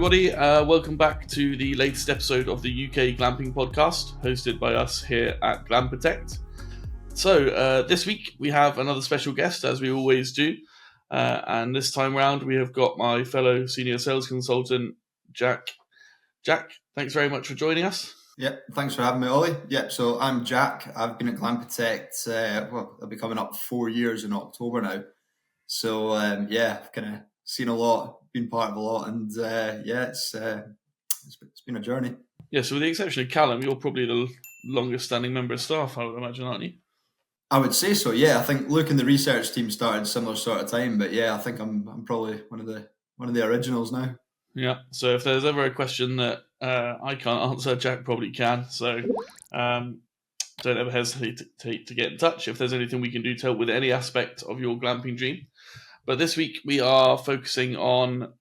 everybody. Welcome back to the latest episode of the UK Glamping podcast, hosted by us here at Glam Protect. So this week we have another special guest, as we always do. And this time round we have got my fellow senior sales consultant, Jack. Jack, thanks very much for joining us. Yep, thanks for having me, Ollie. Yep, so I'm Jack. I've been at Glam Protect, I'll be coming up 4 years in October now. So, I've kind of seen a lot, been part of a lot, and it's been a journey. Yeah, so with the exception of Callum, you're probably the longest standing member of staff, I would imagine, aren't you? I would say so, yeah. I think Luke and the research team started similar sort of time, but yeah, I think I'm probably one of the originals now. Yeah, so if there's ever a question that I can't answer, Jack probably can. So don't ever hesitate to get in touch if there's anything we can do to help with any aspect of your glamping dream. But this week we are focusing on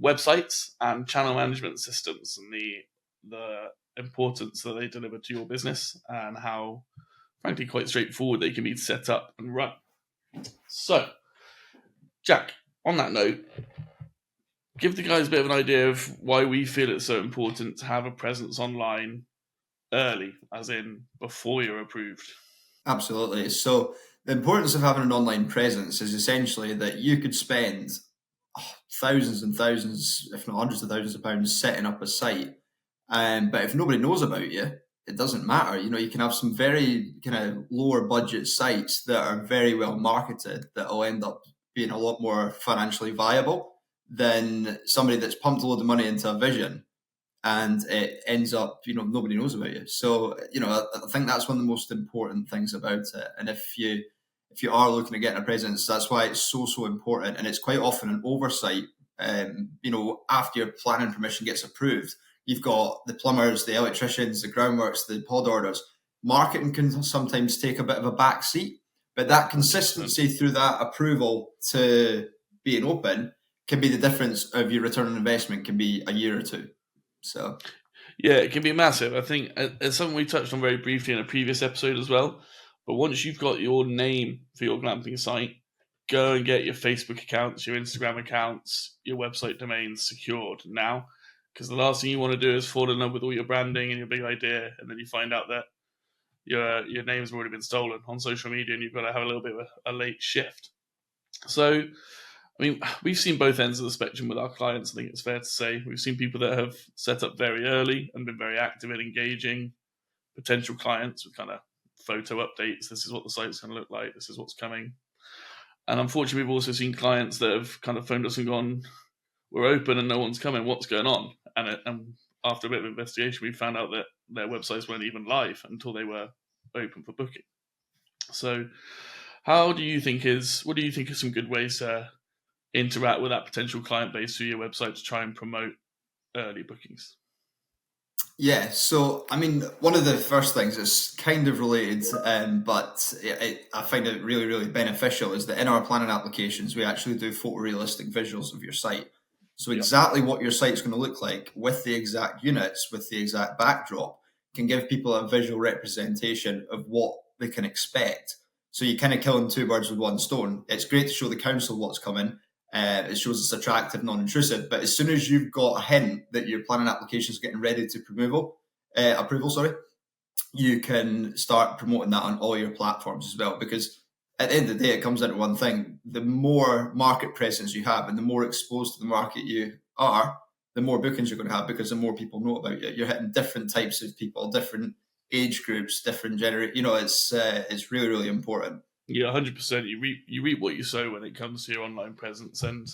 websites and channel management systems and the importance that they deliver to your business and how, frankly, quite straightforward they can be set up and run. So, Jack, on that note, give the guys a bit of an idea of why we feel it's so important to have a presence online early, as in before you're approved. Absolutely. So the importance of having an online presence is essentially that you could spend thousands and thousands, if not hundreds of thousands of pounds setting up a site. But if nobody knows about you, it doesn't matter. You know, you can have some very kind of lower budget sites that are very well marketed that will end up being a lot more financially viable than somebody that's pumped a load of money into a vision and it ends up, nobody knows about you. So, I think that's one of the most important things about it. And if you are looking at getting a presence, that's why it's so important. And it's quite often an oversight. After your planning permission gets approved, you've got the plumbers, the electricians, the groundworks, the pod orders. Marketing can sometimes take a bit of a back seat, but that consistency through that approval to being open can be the difference of your return on investment, can be a year or two. So, yeah, it can be massive. I think it's something we touched on very briefly in a previous episode as well. But once you've got your name for your glamping site, go and get your Facebook accounts, your Instagram accounts, your website domains secured now. Because the last thing you want to do is fall in love with all your branding and your big idea, and then you find out that your name's already been stolen on social media and you've got to have a little bit of a late shift. So, I mean, we've seen both ends of the spectrum with our clients, I think it's fair to say. We've seen people that have set up very early and been very active in engaging potential clients with kind of photo updates. This is what the site's going to look like. This is what's coming. And unfortunately, we've also seen clients that have kind of phoned us and gone, we're open and no one's coming. What's going on? And after a bit of investigation, we found out that their websites weren't even live until they were open for booking. So what do you think are some good ways to interact with that potential client base through your website to try and promote early bookings? Yeah, so I mean, one of the first things is kind of related, but I find it really, really beneficial is that in our planning applications, we actually do photorealistic visuals of your site. So exactly what your site's going to look like with the exact units, with the exact backdrop, can give people a visual representation of what they can expect. So you kind of killing two birds with one stone. It's great to show the council what's coming. It shows it's attractive, non-intrusive. But as soon as you've got a hint that your planning application is getting ready to approval, you can start promoting that on all your platforms as well. Because at the end of the day, it comes down to one thing. The more market presence you have and the more exposed to the market you are, the more bookings you're going to have because the more people know about you. You're hitting different types of people, different age groups, different generation. It's really, really important. Yeah, 100%. You reap what you sow when it comes to your online presence. And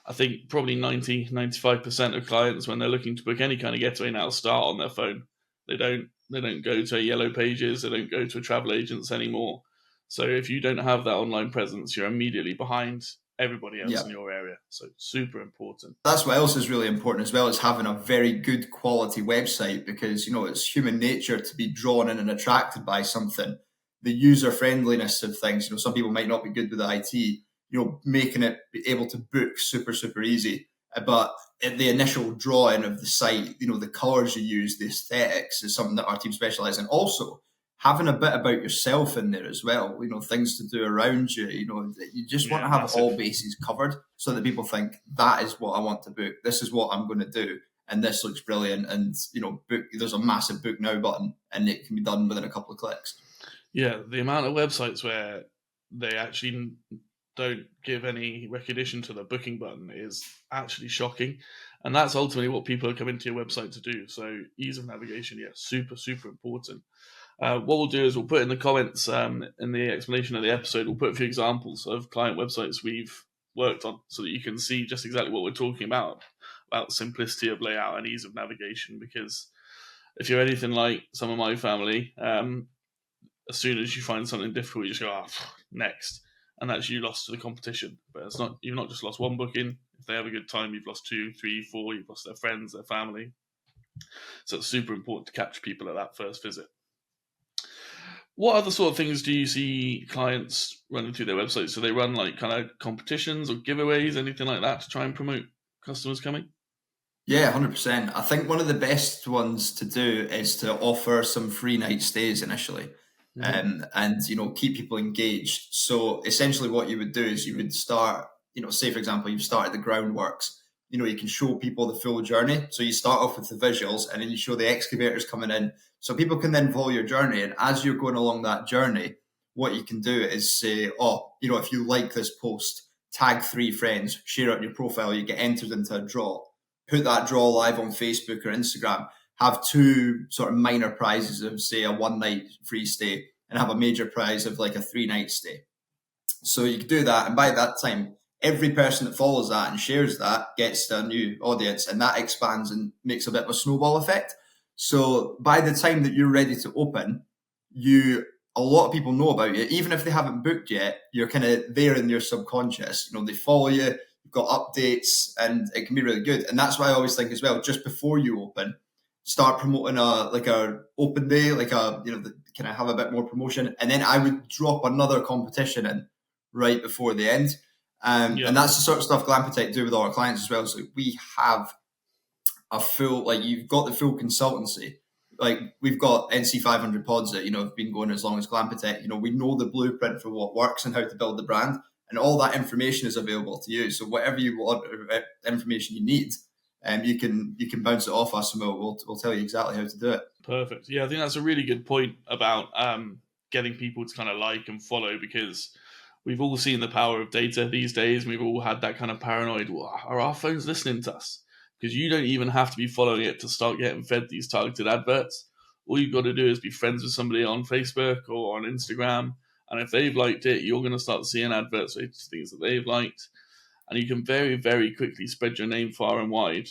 I think probably 90-95% of clients, when they're looking to book any kind of getaway now, start on their phone. They don't go to Yellow Pages. They don't go to a travel agents anymore. So if you don't have that online presence, you're immediately behind everybody else in your area. So super important. That's what else is really important as well, is having a very good quality website, because, it's human nature to be drawn in and attracted by something. The user friendliness of things, some people might not be good with the IT, making it be able to book super, super easy. But the initial drawing of the site, the colors you use, the aesthetics is something that our team specialize in. Also, having a bit about yourself in there as well, things to do around you, you just want to have massive. all bases covered so that people think that is what I want to book. This is what I'm going to do. And this looks brilliant. And, book, there's a massive book now button and it can be done within a couple of clicks. Yeah, the amount of websites where they actually don't give any recognition to the booking button is actually shocking. And that's ultimately what people are coming to your website to do. So ease of navigation, yeah, super, super important. What we'll do is we'll put in the comments in the explanation of the episode, we'll put a few examples of client websites we've worked on so that you can see just exactly what we're talking about simplicity of layout and ease of navigation. Because if you're anything like some of my family, as soon as you find something difficult, you just go, next. And that's you lost to the competition. But it's not, you've not just lost one booking. If they have a good time, you've lost 2, 3, 4, you've lost their friends, their family. So it's super important to capture people at that first visit. What other sort of things do you see clients running through their websites? Do they run like kind of competitions or giveaways, anything like that to try and promote customers coming? Yeah, 100%. I think one of the best ones to do is to offer some free night stays initially. And keep people engaged. So essentially what you would do is you would start, say for example you've started the groundworks, you can show people the full journey. So you start off with the visuals and then you show the excavators coming in so people can then follow your journey. And as you're going along that journey, what you can do is say, if you like this post, tag 3 friends, share it on your profile, you get entered into a draw, put that draw live on Facebook or Instagram, have 2 sort of minor prizes of, say, a 1-night free stay and have a major prize of like a 3-night stay. So you can do that. And by that time, every person that follows that and shares that gets a new audience, and that expands and makes a bit of a snowball effect. So by the time that you're ready to open, a lot of people know about you. Even if they haven't booked yet, you're kind of there in your subconscious. They follow you, you've got updates, and it can be really good. And that's why I always think as well, just before you open, start promoting a open day, can I have a bit more promotion? And then I would drop another competition in right before the end. And that's the sort of stuff Glamping do with all our clients as well. So we have a full, you've got the full consultancy. Like we've got NC 500 pods that, have been going as long as Glamping. We know the blueprint for what works and how to build the brand. And all that information is available to you. So whatever you want, information you need, you can bounce it off us and we'll tell you exactly how to do it. Perfect. Yeah, I think that's a really good point about getting people to kind of like and follow, because we've all seen the power of data these days. We've all had that kind of paranoid, are our phones listening to us? Because you don't even have to be following it to start getting fed these targeted adverts. All you've got to do is be friends with somebody on Facebook or on Instagram. And if they've liked it, you're going to start seeing adverts for things that they've liked. And you can very, very quickly spread your name far and wide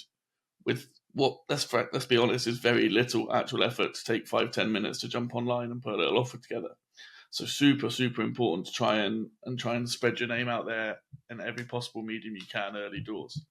with what, let's be honest, is very little actual effort to take 5-10 minutes to jump online and put a little offer together. So super, super important to try and spread your name out there in every possible medium you can early doors.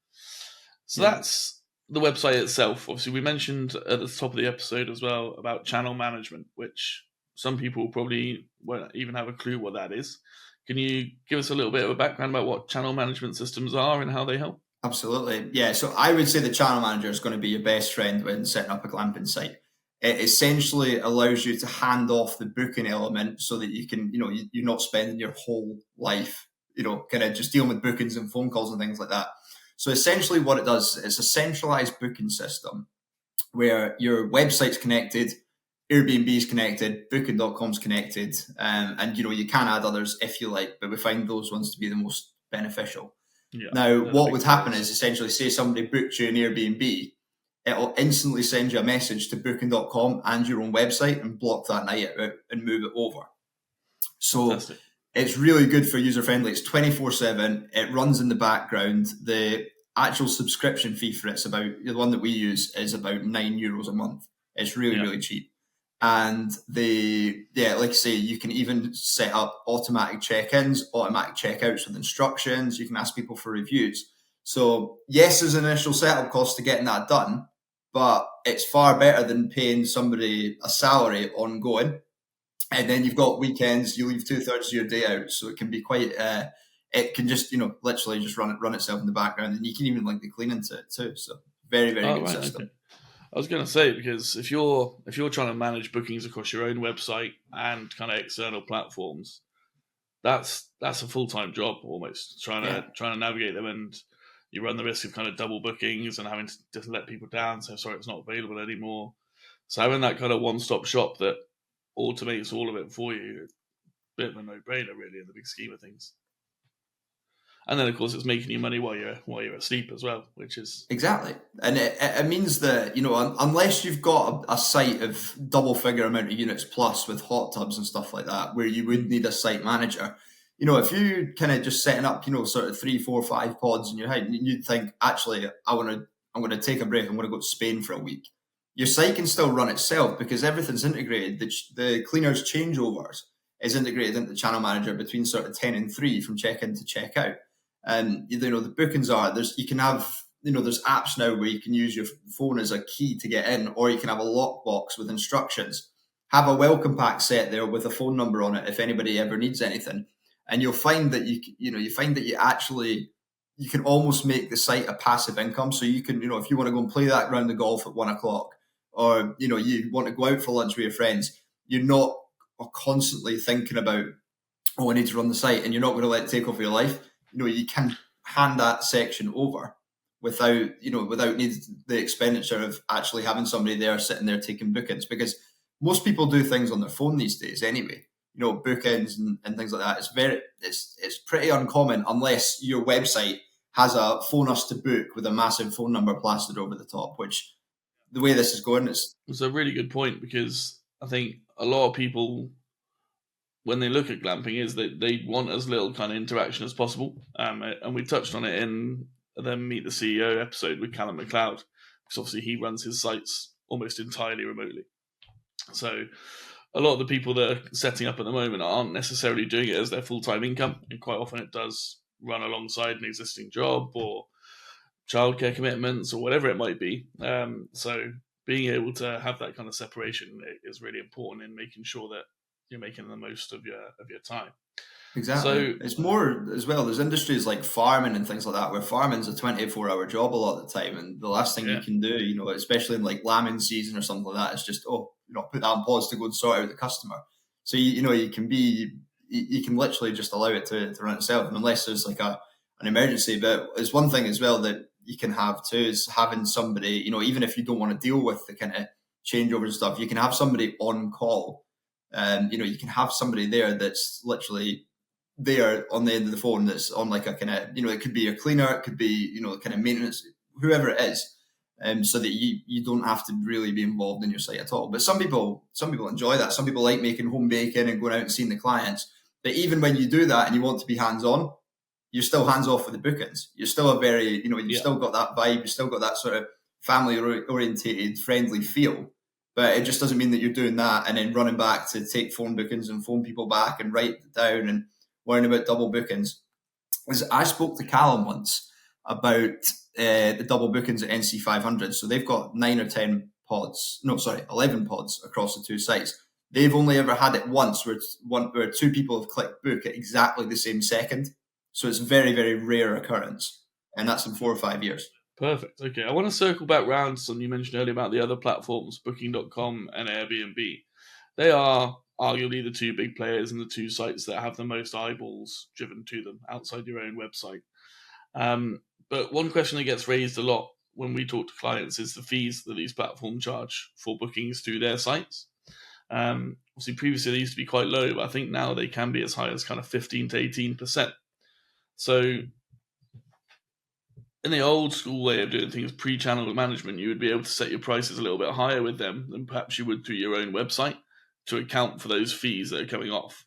So that's the website itself. Obviously, we mentioned at the top of the episode as well about channel management, which some people probably won't even have a clue what that is. Can you give us a little bit of a background about what channel management systems are and how they help? Absolutely. Yeah. So I would say the channel manager is going to be your best friend when setting up a glamping site. It essentially allows you to hand off the booking element so that you can, you're not spending your whole life, kind of just dealing with bookings and phone calls and things like that. So essentially what it does, it's a centralized booking system where your website's connected, Airbnb's connected, booking.com's connected, and you can add others if you like, but we find those ones to be the most beneficial. Yeah, now, what would happen is essentially, say somebody booked you an Airbnb, it'll instantly send you a message to booking.com and your own website and block that night out and move it over. So fantastic. It's really good for user-friendly. It's 24/7. It runs in the background. The actual subscription fee for it's about, the one that we use is about €9 a month. It's really, really cheap. And like I say, you can even set up automatic check-ins, automatic checkouts with instructions. You can ask people for reviews. So yes, there's an initial setup cost to getting that done, but it's far better than paying somebody a salary ongoing. And then you've got weekends, you leave 2/3 of your day out. So it can be quite, it can just, literally just run itself in the background, and you can even link the cleaning to it too. So very, very good system. Okay. I was going to say, because if you're trying to manage bookings across your own website and kind of external platforms, that's a full-time job almost, Yeah. trying to navigate them, and you run the risk of kind of double bookings and having to just let people down, so sorry it's not available anymore. So having that kind of one-stop shop that automates all of it for you, it's a bit of a no-brainer really in the big scheme of things. And then of course it's making you money while you're asleep as well, which is Exactly. And it means that, unless you've got a site of double figure amount of units plus with hot tubs and stuff like that, where you would need a site manager, if you kind of just setting up, sort of 3, 4, 5 pods in your head, and you'd think, actually, I'm going to take a break. I'm going to go to Spain for a week. Your site can still run itself because everything's integrated. The cleaners changeovers is integrated into the channel manager between sort of 10 and 3 from check-in to check-out. And the bookings you can have, there's apps now where you can use your phone as a key to get in, or you can have a lockbox with instructions. Have a welcome pack set there with a phone number on it if anybody ever needs anything. And you'll find that you can almost make the site a passive income. So you can, if you want to go and play that round of golf at 1:00, or you want to go out for lunch with your friends, you're not constantly thinking about, I need to run the site, and you're not going to let it take over your life. You can hand that section over without needing the expenditure of actually having somebody there sitting there taking bookings, because most people do things on their phone these days anyway. Bookings and things like that. It's pretty uncommon unless your website has a phone us to book with a massive phone number plastered over the top, which the way this is going, it's a really good point, because I think a lot of people, when they look at glamping, is that they want as little kind of interaction as possible. And we touched on it in the Meet the CEO episode with Callum McLeod, because obviously he runs his sites almost entirely remotely. So a lot of the people that are setting up at the moment aren't necessarily doing it as their full-time income, and quite often it does run alongside an existing job or childcare commitments or whatever it might be. So being able to have that kind of separation is really important in making sure that you're making the most of your time. Exactly. So it's more as well. There's industries like farming and things like that, where farming's a 24-hour job a lot of the time, and the last thing you can do, especially in like lambing season or something like that, is just put that on pause to go and sort out the customer. So you can literally just allow it to run itself, and unless there's like an emergency. But it's one thing as well that you can have too, is having somebody, even if you don't want to deal with the kind of changeovers and stuff, you can have somebody on call. You can have somebody there that's literally there on the end of the phone, that's on like a kind of, it could be a cleaner, it could be, kind of maintenance, whoever it is, so that you don't have to really be involved in your site at all. But some people enjoy that. Some people like making home bacon and going out and seeing the clients. But even when you do that and you want to be hands-on, you're still hands-off with the bookings. You're still a very, still got that vibe, you've still got that sort of family-orientated, friendly feel. But it just doesn't mean that you're doing that and then running back to take phone bookings and phone people back and write it down and worrying about double bookings. I spoke to Callum once about the double bookings at NC 500. So they've got 9 or 10 pods. No, sorry, 11 pods across the two sites. They've only ever had it once where two people have clicked book at exactly the same second. So it's a very, very rare occurrence. And that's in 4 or 5 years. Perfect. Okay, I want to circle back round to something you mentioned earlier about the other platforms, Booking.com and Airbnb. They are arguably the two big players and the two sites that have the most eyeballs driven to them outside your own website. But one question that gets raised a lot when we talk to clients is the fees that these platforms charge for bookings to their sites. Obviously, previously they used to be quite low, but I think now they can be as high as kind of 15 to 18%. So in the old school way of doing things, pre-channel management, you would be able to set your prices a little bit higher with them than perhaps you would through your own website to account for those fees that are coming off.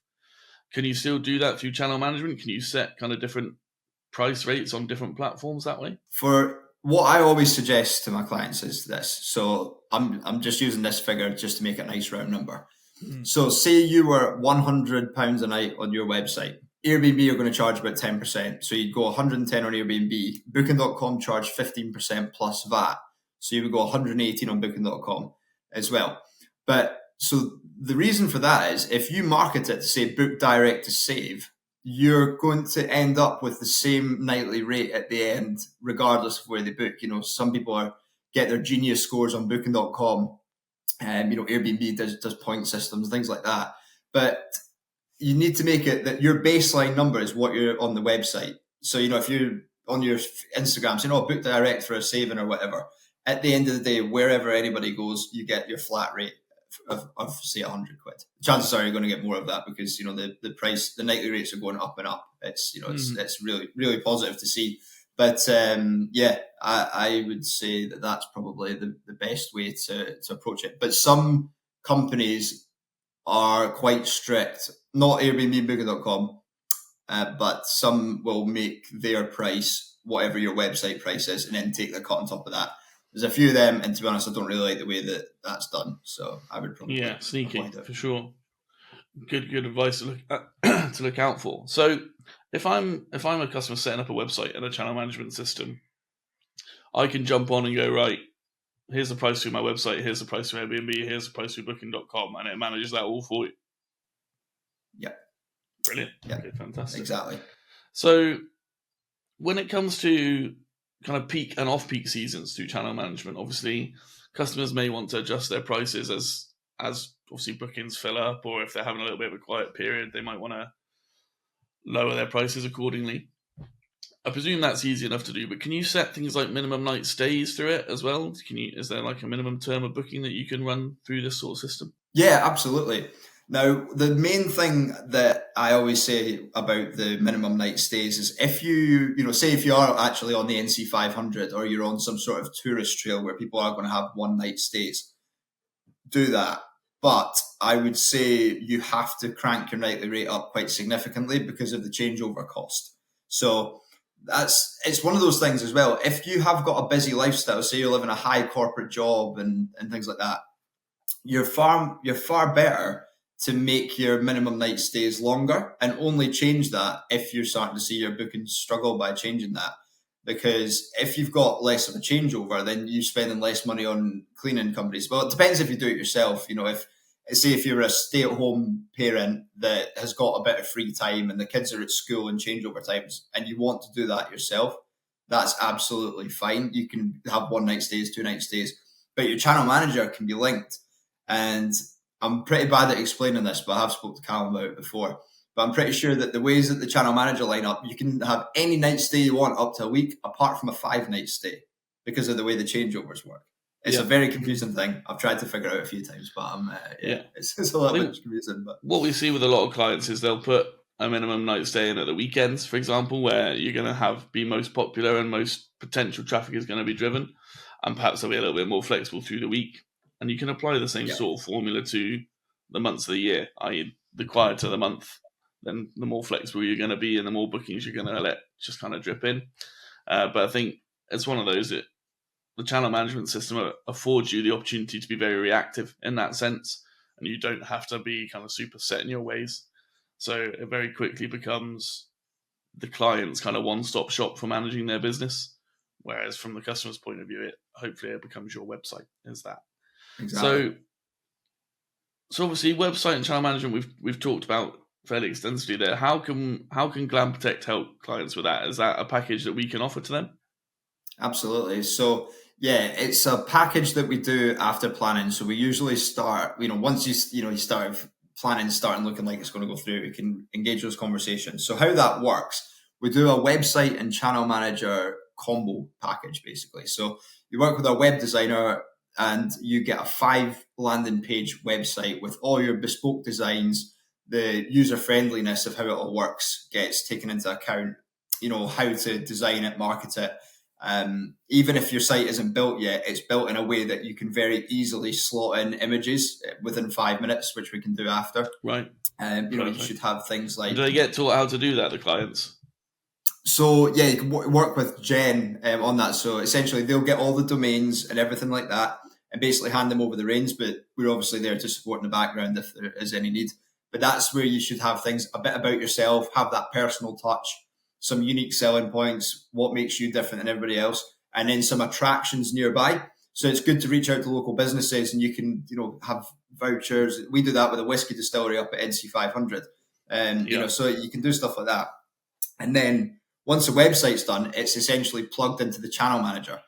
Can you still do that through channel management? Can you set kind of different price rates on different platforms that way? For what I always suggest to my clients is this. So I'm just using this figure just to make it a nice round number. So say you were £100 a night on your website. Airbnb are going to charge about 10%. So you'd go 110 on Airbnb. Booking.com charge 15% plus VAT. So you would go 118 on Booking.com as well. But so the reason for that is if you market it to say book direct to save, you're going to end up with the same nightly rate at the end, regardless of where they book. Some people are get their genius scores on Booking.com. Airbnb does point systems, things like that. But you need to make it that your baseline number is what you're on the website. So, if you're on your Instagram saying, book direct for a saving or whatever, at the end of the day, wherever anybody goes, you get your flat rate of say £100. Chances are you're going to get more of that because, the price, the nightly rates are going up and up. It's, it's really, really positive to see. But I would say that that's probably the best way to approach it. But some companies are quite strict, not Airbnb, Booking.com, but some will make their price whatever your website price is and then take the cut on top of that. There's a few of them, and to be honest, I don't really like the way that that's done. So I would probably sneaky for sure. Good advice to look to look out for. So if I'm a customer setting up a website and a channel management system, I can jump on and go, right, here's the price through my website, here's the price through Airbnb, here's the price through Booking.com, and it manages that all for you. Yeah. Brilliant. Yeah. Okay, fantastic. Exactly. So when it comes to kind of peak and off-peak seasons through channel management, obviously customers may want to adjust their prices as obviously bookings fill up, or if they're having a little bit of a quiet period, they might want to lower their prices accordingly. I presume that's easy enough to do, but can you set things like minimum night stays through it as well? Is there like a minimum term of booking that you can run through this sort of system? Yeah, absolutely. Now, the main thing that I always say about the minimum night stays is if say if you are actually on the NC 500 or you're on some sort of tourist trail where people are going to have one night stays, do that. But I would say you have to crank your nightly rate up quite significantly because of the changeover cost. So it's one of those things as well. If you have got a busy lifestyle, say you live in a high corporate job and things like that, you're far better to make your minimum night stays longer and only change that if you're starting to see your bookings struggle by changing that. Because if you've got less of a changeover, then you're spending less money on cleaning companies. Well, it depends if you do it yourself. If you're a stay-at-home parent that has got a bit of free time and the kids are at school and changeover times and you want to do that yourself, that's absolutely fine. You can have one night stays, 2 night stays, but your channel manager can be linked. And I'm pretty bad at explaining this, but I have spoke to Callum about it before. But I'm pretty sure that the ways that the channel manager line up, you can have any night stay you want up to a week, apart from a 5-night stay, because of the way the changeovers work. It's a very confusing thing. I've tried to figure it out a few times, but it's a little bit confusing. But what we see with a lot of clients is they'll put a minimum night stay in at the weekends, for example, where you're going to be most popular and most potential traffic is going to be driven, and perhaps they'll be a little bit more flexible through the week. And you can apply the same sort of formula to the months of the year, i.e. the quieter the month, then the more flexible you're going to be and the more bookings you're going to let just kind of drip in. But I think it's one of those that the channel management system affords you the opportunity to be very reactive in that sense, and you don't have to be kind of super set in your ways. So it very quickly becomes the client's kind of one-stop shop for managing their business, whereas from the customer's point of view, hopefully it becomes your website. Is that exactly? So obviously, website and channel management we've talked about fairly extensively there. How can Glam Protect help clients with that? Is that a package that we can offer to them? Absolutely. So it's a package that we do after planning. So we usually start, once you start planning, starting looking like it's going to go through, we can engage those conversations. So how that works, we do a website and channel manager combo package, basically. So you work with a web designer and you get a 5 landing page website with all your bespoke designs. The user friendliness of how it all works gets taken into account, how to design it, market it. Even if your site isn't built yet, it's built in a way that you can very easily slot in images within 5 minutes, which we can do after. Right. You should have things like... Do they get taught how to do that, the clients? So, you can work with Jen on that. So, essentially, they'll get all the domains and everything like that and basically hand them over the reins. But we're obviously there to support in the background if there is any need. But that's where you should have things a bit about yourself, have that personal touch, some unique selling points, what makes you different than everybody else, and then some attractions nearby. So it's good to reach out to local businesses and you can, have vouchers. We do that with a whiskey distillery up at NC 500. So you can do stuff like that. And then once the website's done, it's essentially plugged into the channel manager.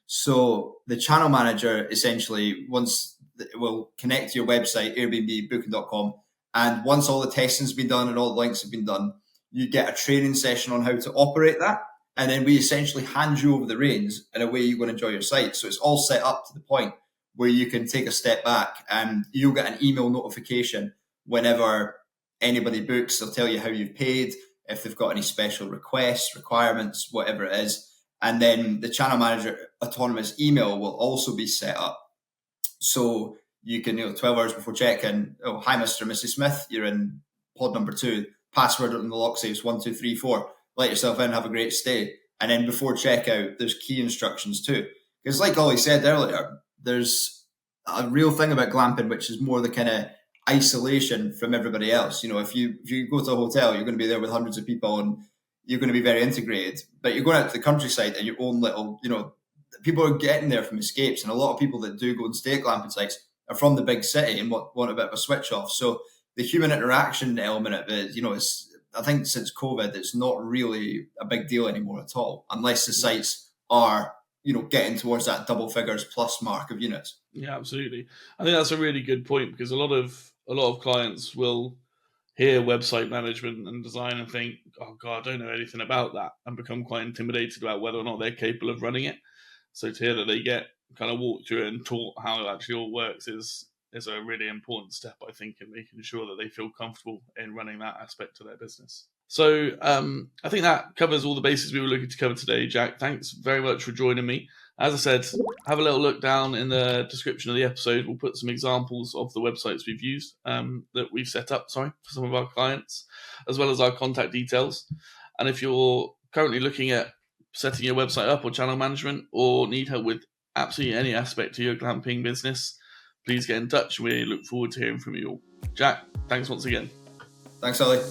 So the channel manager essentially will connect to your website, Airbnb, Booking.com, and once all the testing's been done and all the links have been done, you get a training session on how to operate that. And then we essentially hand you over the reins and away you go and enjoy your site. So it's all set up to the point where you can take a step back and you'll get an email notification whenever anybody books. They'll tell you how you've paid, if they've got any special requests, requirements, whatever it is. And then the channel manager autonomous email will also be set up. So you can, 12 hours before check-in, oh, hi, Mr. and Mrs. Smith, you're in pod number 2. Password on the lock saves 1234. Let yourself in, have a great stay. And then before checkout, there's key instructions too. Because like Ollie said earlier, there's a real thing about glamping, which is more the kind of isolation from everybody else. If you go to a hotel, you're going to be there with hundreds of people and you're going to be very integrated. But you're going out to the countryside and your own little, people are getting there from escapes. And a lot of people that do go and stay at glamping sites are from the big city and want a bit of a switch off. So the human interaction element of it, I think since COVID, it's not really a big deal anymore at all, unless the sites are, getting towards that double figures plus mark of units. Yeah, absolutely. I think that's a really good point, because a lot of clients will hear website management and design and think, oh God, I don't know anything about that, and become quite intimidated about whether or not they're capable of running it. So to hear that they get kind of walked through and taught how it actually all works is a really important step, I think, in making sure that they feel comfortable in running that aspect of their business. So I think that covers all the bases we were looking to cover today, Jack. Thanks very much for joining me. As I said, have a little look down in the description of the episode. We'll put some examples of the websites we've used, that we've set up, for some of our clients, as well as our contact details. And if you're currently looking at setting your website up or channel management, or need help with absolutely any aspect to your glamping business, please get in touch. We look forward to hearing from you all. Jack, thanks once again. Thanks, Ollie.